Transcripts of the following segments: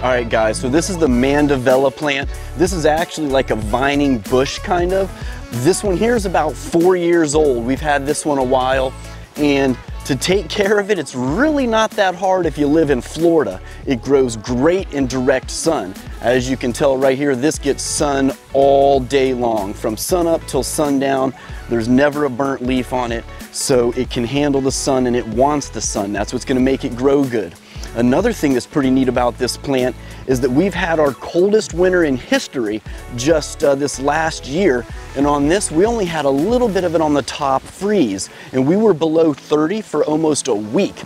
All right guys, so this is the Mandevilla plant. This is actually like a vining bush kind of. This one here is about 4 years old. We've had this one a while, and to take care of it, it's really not that hard if you live in Florida. It grows great in direct sun. As you can tell right here, this gets sun all day long, from sun up till sundown. There's never a burnt leaf on it, so it can handle the sun and it wants the sun. That's what's gonna make it grow good. Another thing that's pretty neat about this plant is that we've had our coldest winter in history just this last year. And on this, we only had a little bit of it on the top freeze. And we were below 30 for almost a week.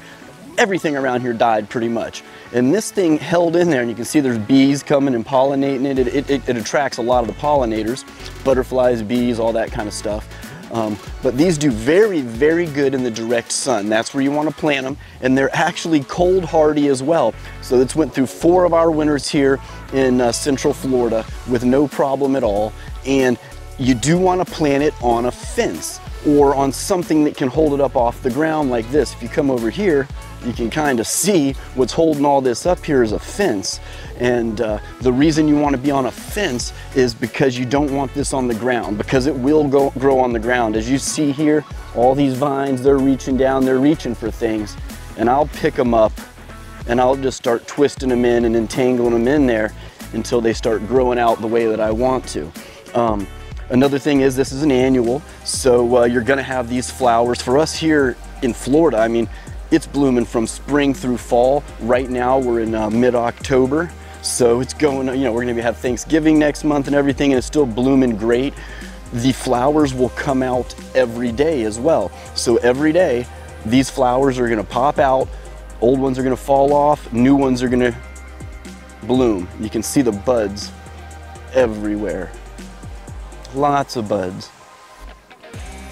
Everything around here died pretty much. And this thing held in there, and you can see there's bees coming and pollinating it. It attracts a lot of the pollinators, butterflies, bees, all that kind of stuff. But these do very, very good in the direct sun. That's where you want to plant them, and they're actually cold hardy as well. So it's went through 4 of our winters here in Central Florida with no problem at all. And you do want to plant it on a fence or on something that can hold it up off the ground like this. If you come over here, you can kind of see what's holding all this up here is a fence. And the reason you want to be on a fence is because you don't want this on the ground, because it will grow on the ground. As you see here, all these vines, they're reaching down, they're reaching for things. And I'll pick them up and I'll just start twisting them in and entangling them in there until they start growing out the way that I want to. Another thing is this is an annual, so you're gonna have these flowers. For us here in Florida, I mean, it's blooming from spring through fall. Right now we're in mid-October, so it's going, you know, we're gonna have Thanksgiving next month and everything, and it's still blooming great. The flowers will come out every day as well. So every day, these flowers are gonna pop out, old ones are gonna fall off, new ones are gonna bloom. You can see the buds everywhere. Lots of buds.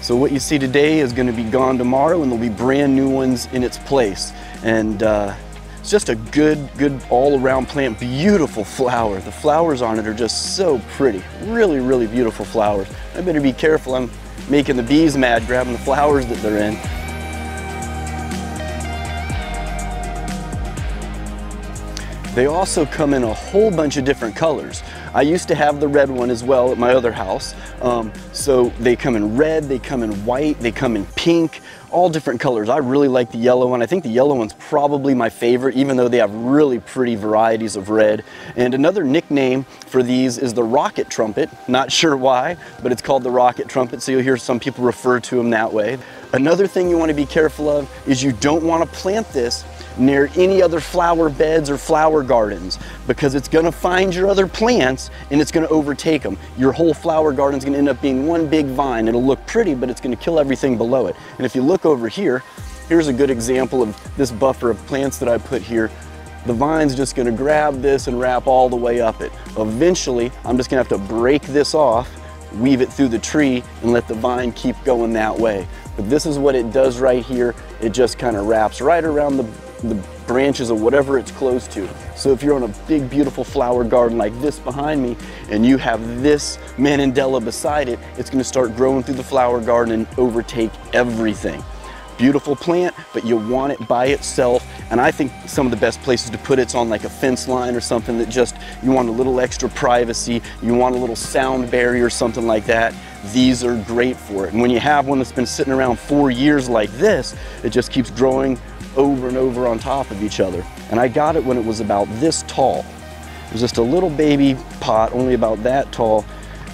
So what you see today is going to be gone tomorrow, and there'll be brand new ones in its place. And it's just a good all-around plant. Beautiful flower. The flowers on it are just so pretty. Really, really beautiful flowers. I better be careful. I'm making the bees mad grabbing the flowers that they're in. They also come in a whole bunch of different colors. I used to have the red one as well at my other house. So they come in red, they come in white, they come in pink, all different colors. I really like the yellow one. I think the yellow one's probably my favorite, even though they have really pretty varieties of red. And another nickname for these is the rocket trumpet. Not sure why, but it's called the rocket trumpet, so you'll hear some people refer to them that way. Another thing you want to be careful of is you don't want to plant this near any other flower beds or flower gardens, because it's going to find your other plants and it's going to overtake them. Your whole flower garden is going to end up being one big vine. It'll look pretty, but it's going to kill everything below it. And if you look over here, here's a good example of this buffer of plants that I put here. The vine's just going to grab this and wrap all the way up it. Eventually, I'm just going to have to break this off, weave it through the tree, and let the vine keep going that way. But this is what it does right here. It just kind of wraps right around the branches of whatever it's close to. So if you're on a big, beautiful flower garden like this behind me, and you have this Mandevilla beside it, it's going to start growing through the flower garden and overtake everything. Beautiful plant, but you want it by itself. And I think some of the best places to put it's on like a fence line or something that just, you want a little extra privacy, you want a little sound barrier or something like that. These are great for it. And when you have one that's been sitting around 4 years like this, it just keeps growing over and over on top of each other. And I got it when it was about this tall. It was just a little baby pot, only about that tall.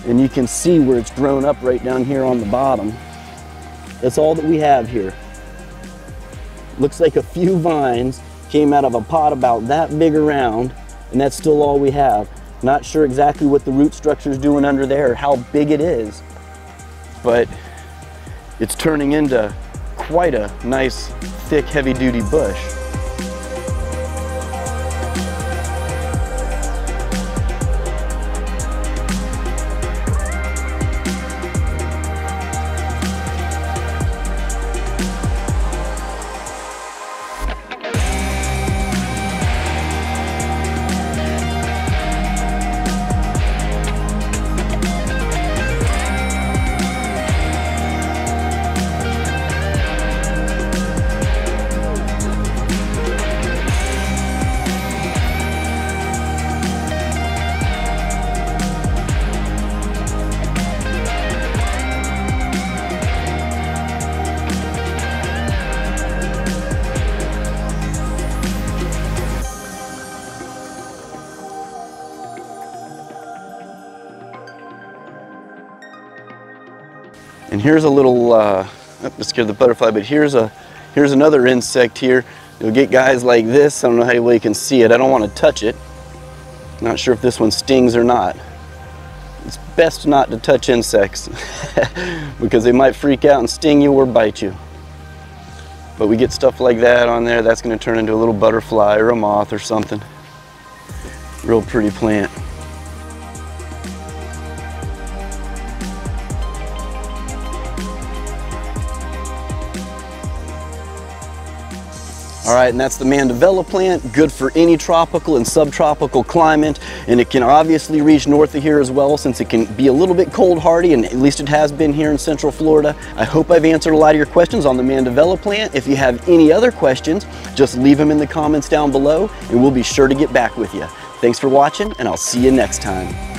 And you can see where it's grown up right down here on the bottom. That's all that we have here. Looks like a few vines came out of a pot about that big around, and that's still all we have. Not sure exactly what the root structure is doing under there, or how big it is, but it's turning into quite a nice, thick, heavy-duty bush. here's a little, let's scared the butterfly, but here's another insect here. You'll get guys like this. I don't know how well you can see it. I don't want to touch it. Not sure if this one stings or not. It's best not to touch insects because they might freak out and sting you or bite you. But we get stuff like that on there. That's going to turn into a little butterfly or a moth or something. Real pretty plant. All right, and that's the Mandevilla plant, good for any tropical and subtropical climate, and it can obviously reach north of here as well since it can be a little bit cold hardy, and at least it has been here in Central Florida. I hope I've answered a lot of your questions on the Mandevilla plant. If you have any other questions, just leave them in the comments down below, and we'll be sure to get back with you. Thanks for watching, and I'll see you next time.